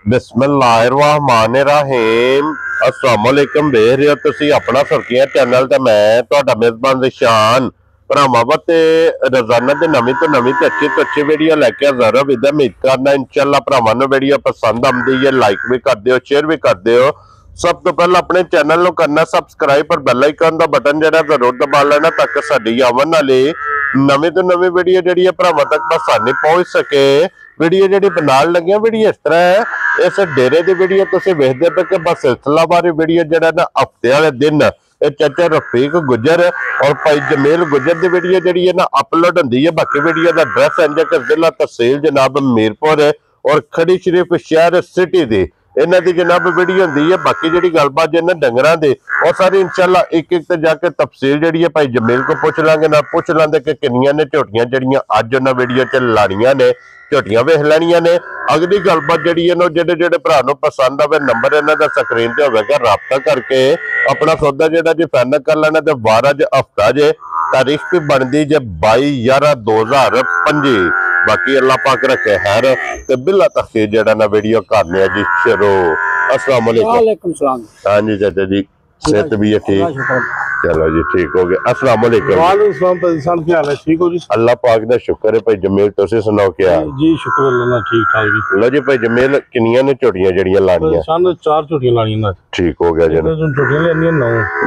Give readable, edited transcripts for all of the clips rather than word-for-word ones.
बिस्मिल्लाहिर्रहमानिर्रहीम अस्सलाम वालेकुम। देख रहे हो तुसी अपना सुर्खियां चैनल ते मैं तुहाडा मेजबान निशान भरावां ते रोजाना दी नवीं तो अच्छी वीडियो लैके हाजिर हो। विद उम्मीद करना इंशाअल्लाह भरावां नूं वीडियो पसंद आउंदी है। लाइक भी कर दिओ, शेयर भी कर दिओ। सब तो पहले अपने चैनल नूं करना सबसक्राइब पर बेल आइकन दा बटन जिहड़ा जरूर दबा लेना ताकि साडी आवन वाली नवीं तो नवीं वीडियो जिहड़ी है भरावां तक आसानी पहुंच सके। वीडियो जी बनाने लगे वीडियो इस तरह है, इस डेरे की वीडियो तुम वेखते पे कि बस सिलसिलावार वीडियो जरा ना हफ्ते वाले दिन चाचा रफीक गुजर और भाई जमील गुजर की वीडियो जी है ना अपलोड होंगी है। बाकी वीडियो का एड्रैस है कि जिला तहसील जनाब मीरपुर और खड़ी शरीफ शहर सिटी की इन्हों की जनाब वीडियो होंगी है। बाकी जी गलबात जिन्हें डंगर की और सारी इंशाल्लाह एक एक जाके तफसील जी है भाई जमील को पूछ लांगे ना पूछ लाते कि किनिया ने झोटियां जड़ियां अज उन्होंने वीडियो च लानियां ने झोटियां वेख लैनियां ने। अगली गलबात जी है जेडे जेडे भरा पसंद आवे नंबर इन्हों का स्क्रीन से होगा राबता करके अपना सौदा जो जी फाइनल कर लेना। तो 12 ज हफ्ता जे तारीख भी बनती जे 22/11/2025। बाकी अल्लाह पाक रखे खैर ते बिला तफसील जड़ा ना वीडियो करने जी शुरू। अस्सलाम वालेकुम। हाँ जी चाचा जी सेहत भी है ठीक? चलो जी ठीक हो गया। अस्सलाम वालेकुम। वालेकुम क्या हाल है? ठीक हो जी? अल्लाह पाक दा शुक्र है। भाई जमील तुसी सुनाओ क्या? जी शुक्र अल्लाह ठीक ठाक जी। लो जी भाई जमील किनिया ने झोटियां जड़ियां लानियां? सन 4 झोटियां लानियां। ठीक हो गया जी। झोटियां लेनियां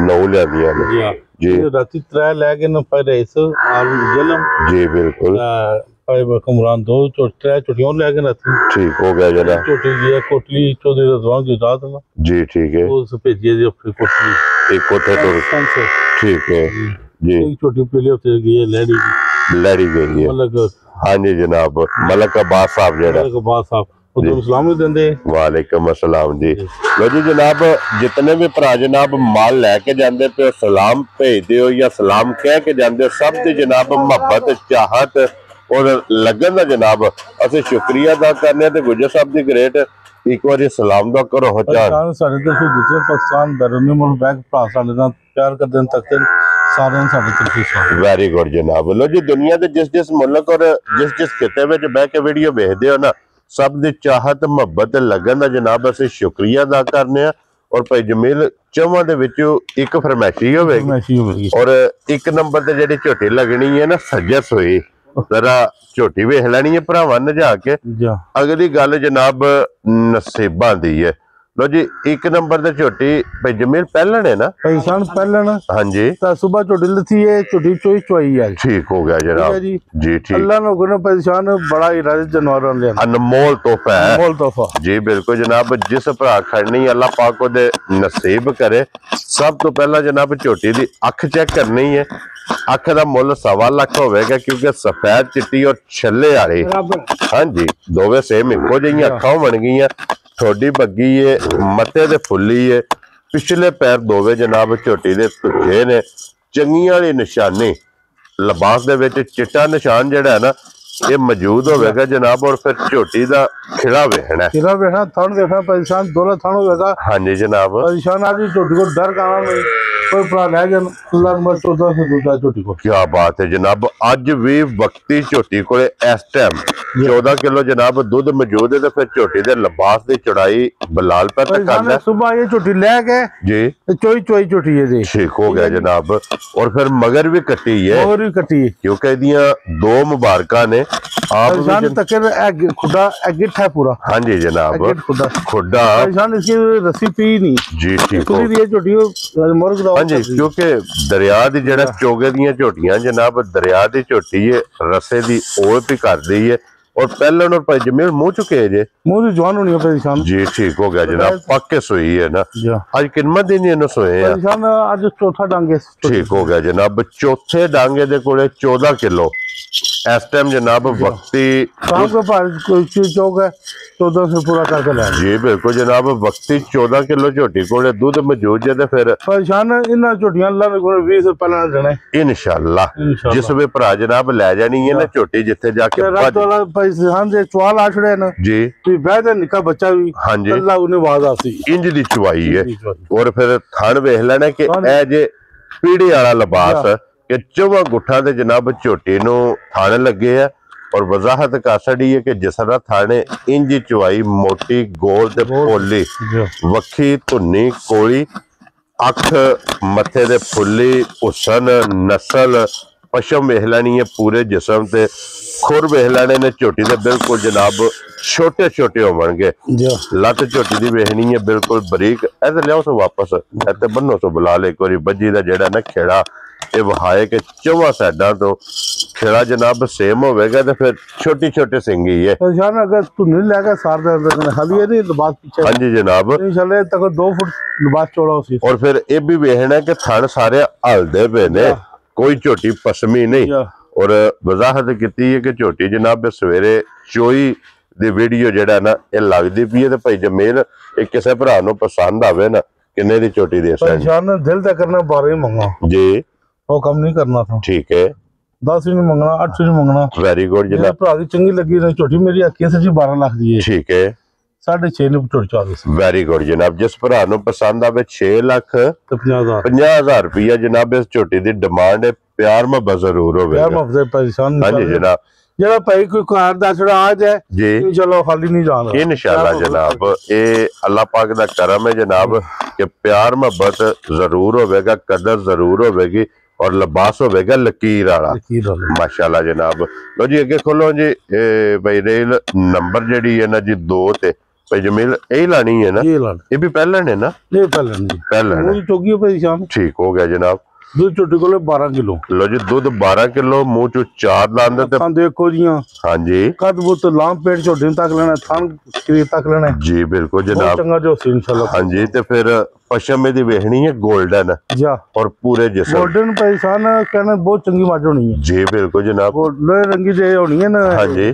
9 लियानियां ने जी। हां जी राती 3 लेके न पहले इस आल जलम जी बिल्कुल भाई कमरान 2 3 झोटियां लेके राती। ठीक हो गया जरा। झोटी जी कोटली चौधरी रजवान की रात ना जी ठीक है उस भेजिए जी अपनी कोटली एक कोठे तो ठीक है जी। एक छोटी पीली होती गई है लहरी गई है मलक। हाँ जी जनाब मलक अब्बास साहब जेड़ा मलक अब्बास साहब वालेकुम अस्सलाम जी। लो जी जनाब जितने भी भरा जनाब माल लैके जाते पे सलाम भेजते हो या सलाम कह के जाते हो सब की जनाब मोहब्बत चाहत और लगन का जनाब असं शुक्रिया अदा करने ते गुजर साहब की ग्रेट एक बार सलाम दा करो पाकिस्तान बैरूनी मुल्क बैंक भरा साडे नाल प्यार करदे तक सारे वेरी गुड जनाब। लो जी दुनिया के जिस जिस मुल्क और जिस जिस खिते में बह के वीडियो वेखदे हो ना सब दी चाहत मोहब्बत लगन दा जनाब असं शुक्रिया अदा करने और भाई जमील चौवां दे विचों एक फरमैशी होवेगी और एक नंबर ते जेहड़ी झोटी लगनी है ना सजस हुई जरा झोटी वेख लैनी है भरावां ने जाके। अगली गल जनाब नसीबां दी है। लो जी एक नंबर ते झोटी भाई जमील पहलन है ना पहचान पहलन। हाँ जी सुबह झोटी लथी है झोटी चोई चुई है। ठीक हो गया जनाब जी ठीक। अल्लाह ने पहचान बड़ा ही राज जानवर ले अनमोल तोहफा है अनमोल तोहफा जी बिल्कुल जनाब। जिस भरा खड़नी अल्लाह पाक ओदे नसीब करे। सब तो पहला जनाब झोटी दी अख चेक करनी है। अख का मुल 1.25 लाख होगा क्योंकि सफेद चिट्टी और छले वाली हाँ जी दोवे सेम इको जी अखा बन गई थोड़ी बग्गी है मथे दे फुली है पिछले पैर दोवे जनाब झोटी दे तुखे ने चंगी वाली निशानी लिबास दे विच चिट्टा निशान जिहड़ा है ना ये मौजूद होगा जनाब। और फिर झोटी का खिड़ा वेखना थन वेखना परेशान दोला थन होगा। हाँ जी जनाब परेशान आज झोटी को डर गाना नहीं कोई भरा रह जाए अल्लाह नंबर 14 से दूसरा झोटी को। क्या बात है जनाब अज भी वक्ती झोटी को इस टाइम 14 किलो जनाब दूध मौजूद है। तो फिर झोटी के लिबास की चौड़ाई बलाल पर तक सुबह ये झोटी लैके जी चोई चोई झोटी है जी ठीक हो गया जनाब। और फिर मगर भी कट्टी है क्योंकि दो मुबारका ने आप खुदा गिठ है पूरा। हाँ जी जनाब खुदा इसकी रस्सी पी नहीं जी ठीक हो हाँ जी क्योंकि दरिया की जरा चोगे दी झोटियां जनाब दरिया की झोटी है रस्से की ओल भी कर दी है। और पहलन और भाई जमील मुंह चुके जे मुंह जवान होनी है जी ठीक हो गया जनाब पक्के सोई है ना आज कितना दिन इन्होंने सोए आज चौथा डांगे ठीक हो गया जनाब। चौथे डांगे दे कोले 14 किलो इस टाइम जनाब वक्ती चौक है 14 से पूरा करके ला जी बिल्कुल जनाब वक्ती 14 किलो झोटी को दूध मौजूद है। फिर परेशान इन झोटियां 20 से पहले देना इंशाल्लाह जिस भी भरा जनाब लै जानी है ना झोटी जिथे जाके चवाल आ छड़े ना जी बह निका बच्चा भी हाँ जी अल्लाह उन्हें आवाज आती इंज दी चवाई है। और फिर थन वेख लेना कि ए जे पीढ़ी वाला लिबास कि 4 गुठा दे जनाब झोटी नूं थन लगे है और वजाहत कर छड़ी है कि जिस तरह थाने इंज चुवाई मोटी गोल ते पोली वक्खी धुन्नी कोली अख मथे दे फुल्ली हुसन नस्ल पशम वेख लैनी है पूरे जिसम ते खुर वेख लैने ने झोटी दे बिल्कुल जनाब छोटे छोटे होवणगे लत झोटी दी वेखनी है बिल्कुल बरीक इधर लियाओ सो वापस इत्ते बन्नो सो बुला ले एक बारी बज्जी दा जेड़ा ना खेड़ा ये वहाए के चौवां साइडां तो खेड़ा जनाब सेम होवेगा ते फिर छोटी छोटे सिंगी है परेशान अगर तू नहीं लेगा सार दे खाली है नहीं लिबास पीछे हाँ जी जनाब इंशाल्लाह तक 2 फुट लिबास चौड़ा उसी और फिर ये भी वेखना कि थन सारे हलदे पे ने कोई झोटी पसमी नहीं और वजाहत की है कि झोटी जनाब सवेरे चोई दी वीडियो जेड़ा ना ये लगदी पई है ते भाई जमील एक किसी भरा नूं पसंद आवे ना किन्ने दी झोटी दे सकदे परेशान दिल तक करना 12 ही मंगा जी वो कम नहीं करना था ठीक है 10 भी नहीं मंगना 8 भी नहीं मंगना वेरी गुड मेरे जनाब भरा दी चंगी लगी नहीं झोटी मेरी अखियां से जी 12 लाख दी है ठीक है 6.5 ने झोटी चाह दी वेरी गुड जनाब जिस भरा नूं पसंद आवे 6 लाख तो 50,000 रुपया जनाब इस झोटी दी डिमांड है प्यार मोहब्बत जरूर होवे यार मफजे परेशान हाँ जी जनाब जरा भाई कोई कार दा छड़ा आ जाए जी इंशाल्लाह खाली नहीं जाना इंशाल्लाह जनाब ये अल्लाह पाक दा करम है जनाब कि प्यार मोहब्बत जरूर होवेगा कदर जरूर होवेगी और लिबास होवेगा लकीर वाला माशाल्लाह जनाब लो जी अगे खोलो जी भाई रेल नंबर जेडी है ना जी 2 ते भाई जमील यही लानी है ना ये भी पहले है ना ये पहले है चौकी परेशान ठीक हो गया जनाब दूध झोटी को 12 किलो लो जी दूध 12 किलो मुंह चो 4 लांदे ते देखो जी हाँ जी कद बुत लाम पेट झोटी तक लेना थान शरीर तक लेना जी बिल्कुल जनाब चंगा जो सी इंशाल्लाह हाँ जी ते फिर पश्चिम दी वेखनी है गोल्डन जा और पूरे जिस्म गोल्डन परेशान कहना बहुत चंगी मज होनी है जी बिल्कुल जनाब लोहे रंगी जे होनी है ना हाँ जी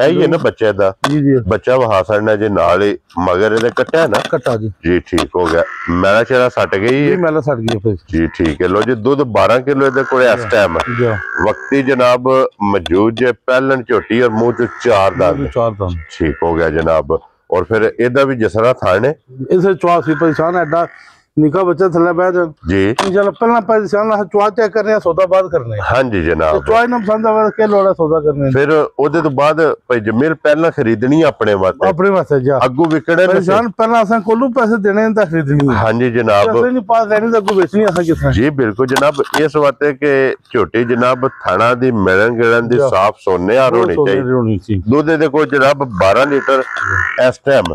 यही है ना बच्चे दा जी जी बच्चा वहा सड़ना जी नाल ही मगर इहदे कट्टा है ना कट्टा जी जी ठीक हो गया मैला चेहरा सट गई है मैला सट गई फिर जी ठीक है लो जी दूध 12 किलो इहदे कोल इस टाइम वक्ती जनाब मौजूद जे पहलन झोटी और मुंह चो 4 दांत ठीक हो गया जनाब और फिर इहदा भी जिसरा थाने इसे चौसी परेशान एडा निका बच्चा थले बैठ जी इंशाल्लाह पहला परेशान चुआ चेक करने सौदा बाद करने हाँ जी जनाब चुआ ना पसंद आवे के लोड़ा सौदा करने फिर ओदे तो बाद भाई जमील पहला खरीदनी अपने वास्ते जा अगू विकड़े परेशान पहला असा कोलू पैसे देने ता खरीदनी हाँ जी जनाब नहीं पास लेने ता अगू बेचनी असा किस जी बिल्कुल जनाब इस वास्ते के छोटी जनाब थाना दी मिलन गिलन दी साफ सोने आ होनी चाहिए दूध दे को जनाब 12 लीटर इस टाइम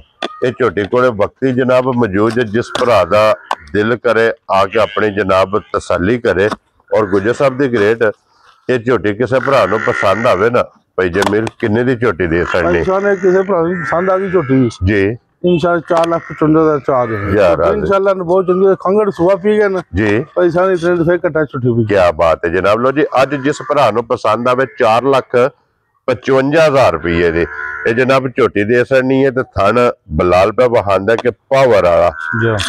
ये झोटी को वक्ती जनाब मौजूद है जिस भरा दा दिल करे आके अपनी जनाब तसल्ली करे और गुजर साहब दी ग्रेट ये झोटी किसी भरा नूं पसंद आवे ना भाई जमील किन्ने दी झोटी दे सकने किसी भरा नूं पसंद आ गई झोटी जी इंशाल्लाह 4,55,000 यार इंशाल्लाह बहुत चंगी खंगड़ सुबह पी गए ना जी पैसा इतने फिर कटा छुट्टी हुई क्या बात है जनाब लो जी आज जिस भरा नूं पसंद आवे 4,55,000 रुपये दी ये जनाब झोटी दे सकनी है तो थन बलाल पे बहांदा के पावर वाला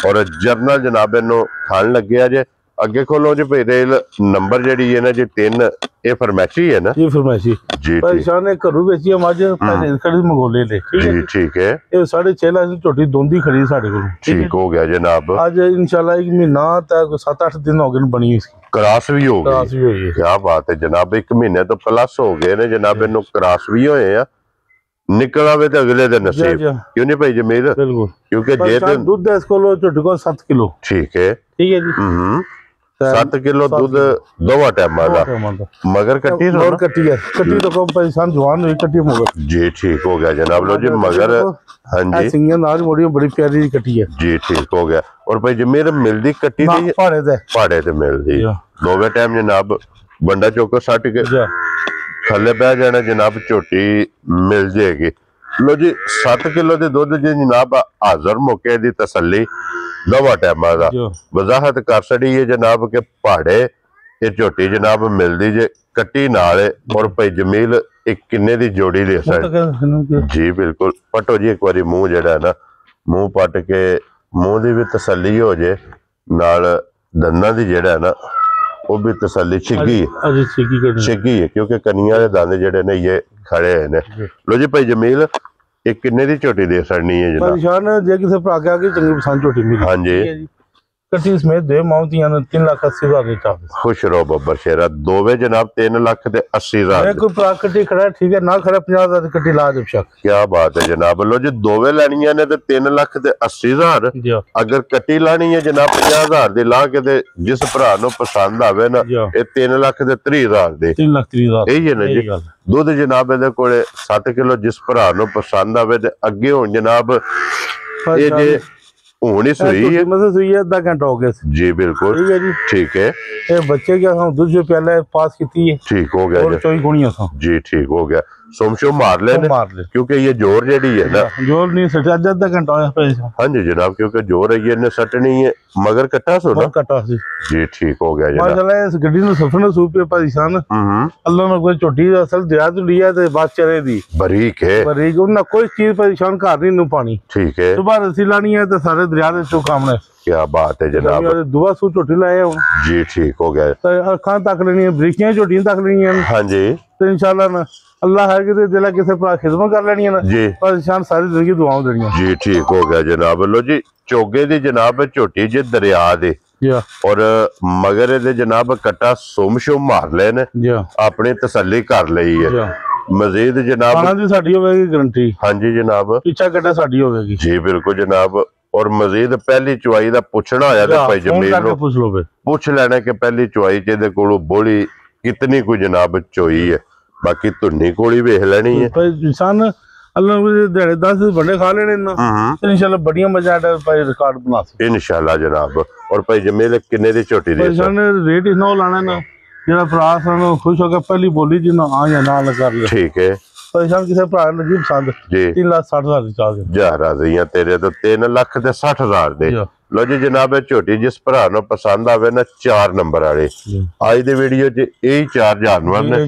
और जरनल जनाब इनू थन लगे जे अगे खोलो जी भाई रेल नंबर जेडी है ना जी 3 ये फरमैशी है ना ये फरमैशी जी परेशान ने घरू बेची है मज पैसे खड़ी मंगोले ले जी ठीक है ये 6.5 लाख की झोटी दोंदी खड़ी साडे को ठीक हो गया जनाब आज इंशाल्लाह 1 महीना तक 7-8 दिन हो गए बनी इसकी क्रॉस भी हो गई क्या बात है जनाब 1 महीने तो प्लस हो गए ने जनाब इनू क्रॉस भी होए आ निकल आवे तो अगले दिन नसीब क्यों नहीं भाई जमील बिल्कुल क्योंकि जे तो दूध इसको झोटी को 7 किलो ठीक है जी 7 किलो दूध दो टाइम मगर कट्टी और कट्टी है कट्टी तो कम परेशान जवान हुई कट्टी मगर जी ठीक हो गया जनाब लो जी मगर हाँ जी सिंगन आज मोड़ी बड़ी प्यारी कट्टी है जी ठीक हो गया और भाई जमीर मिलदी कट्टी दी पहाड़े ते मिलदी दोवे टाइम जनाब बंडा चौको सट के थले बह जाना जनाब झोटी मिल जाएगी लो जी 7 किलो के दुध जी जनाब हाजर मौके दी तसल्ली दवा टाइमा दा वजाहत कर छड़ी है जनाब के पहाड़े ये झोटी जनाब मिलदी जे कट्टी नाल और भाई जमील एक किन्ने दी जोड़ी दे सकदे जी बिल्कुल पटो जी एक बारी मुंह जेड़ा है ना मुंह पट के मुंह दी भी तसल्ली हो जे नाल दंदां दी जेड़ा है ना वो भी तसल्ली छिगी है क्योंकि कनिया के दाने जेड़े ने ये खड़े हैं लो जी भाई जमील एक किन्ने दी झोटी दे सकनी है जनाब परेशान जे किसे भरा के आके चंगी पसंद झोटी मिली हां जी कटी समेत दो माउंटियां 3,80,000 ਦੇ ਚਾਹਦੇ। खुश रहो बब्बर शेरा, दोवे जनाब 3,80,000। कोई भरा कटी खड़ा ठीक है ना, खड़ा 50,000 ਦੀ कटी ला दे बेशक। क्या बात है जनाब। लो जी दोवे ਲੈਣੀਆਂ ਨੇ ਤੇ 3,80,000। अगर कटी लानी है जनाब 50,000 ਦੀ ਲਾ ਕੇ ਤੇ ਜਿਸ ਭਰਾ ਨੂੰ ਪਸੰਦ ਆਵੇ ਨਾ ਇਹ 3,30,000 ਦੇ। 3,30,000 ਇਹ ਹੈ ਨਾ ਜੀ। ਦੁੱਧ ਜਨਾਬ ਇਹਦੇ ਕੋਲੇ 7 ਕਿਲੋ ਜਿਸ ਭਰਾ ਨੂੰ ਪਸੰਦ ਆਵੇ ਤੇ ਅੱਗੇ ਹੁਣ ਜਨਾਬ ਇਹ ਜੇ होनी सुई है, मतलब सुई है आधा घंटा हो गया जी बिल्कुल ठीक है जी। ठीक है ये बच्चे क्या हम दूध जो पहले पास की है ठीक हो गया और चोई गुणिया था जी ठीक हो गया। सोमशो मार ले क्योंकि ये जोर जेडी है ना, जोर नहीं सटा आधा घंटा होया। हाँ जी जनाब क्योंकि जोर है ये ने सटनी है मगर कट्टा सो ना कट्टा सी जी ठीक हो गया जनाब। माशाल्लाह इस गड्डी नु सफर नु सूप पे परेशान अल्लाह ने कोई छोटी असल दरिया तो लिया ते बात चले दी बारीक है, बारीक उन्ना कोई चीज परेशान कर नहीं नु पानी ठीक है। सुबह रसी लानी है तो सारे दरिया दे चो काम ने। क्या बात है जनाब। दुआ सू छोटी लाए हुन जी ठीक हो गया। तो अखां तक लेनी है बरीकियां छोटियां तक लेनी है। हां जी तो इंशाल्लाह ना अल्लाह है कि दिला किसे पर खिदमत कर लेनी है ना जी, परेशान सारी जिंदगी दुआओं देनी जी ठीक हो गया जनाब। लो जी चोगे दी जनाब छोटी जी दरिया दे और मगर दे जनाब कट्टा सुम मार लेने अपनी तसल्ली कर लई है। मजीद जनाब खाना दी साडी होवेगी गारंटी। हाँ जी जनाब पीछा कट्टा साडी होवेगी जी बिल्कुल जनाब। और मजीद पहली चुवाई दा पुछना होया ते भाई जमील नु पूछ लेना कि पहली चुवाई च इहदे कोलों बोली कितनी कोई जनाब चोई है, बाकी धुन्नी कोली वेख लेनी है। इंसान अल्लाह ने दिहाड़े 10 बड़े खा लेने ना इंशाल्लाह बढ़िया मजा आटा भाई रिकॉर्ड बना सी इंशाल्लाह जनाब। और भाई जमील किन्ने दी छोटी दी इंसान रेट इतना लाना ना जेड़ा प्रास ना खुश होकर पहली बोली जी ना आ या ना लगा ले ठीक है। परेशान किसे भरा लगी पसंद जी 3,60,000 दी चाह दे जा राज़ियां तेरे तो 3,60,000 दे। लो जी जनाब छोटी जिस भरा नु पसंद आवे ना 4 नंबर वाले आज दी वीडियो च यही 4 जानवर ने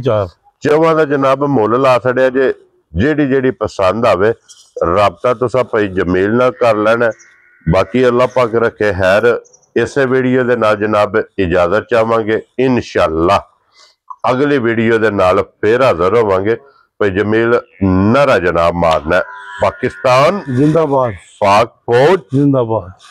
चौवां दा जनाब मुल ला छड़िया जे जेड़ी जेड़ी पसंद आवे राबता तुसा भाई जमील ना कर लेना। बाकी अल्लाह पाक रखे खैर इसे वीडियो दे नाल जनाब इजाजत चाहांगे इंशाल्लाह अगली वीडियो दे नाल फिर हाजिर होवांगे। भाई जमील नारा जनाब मारना पाकिस्तान जिंदाबाद, पाक फौज जिंदाबाद।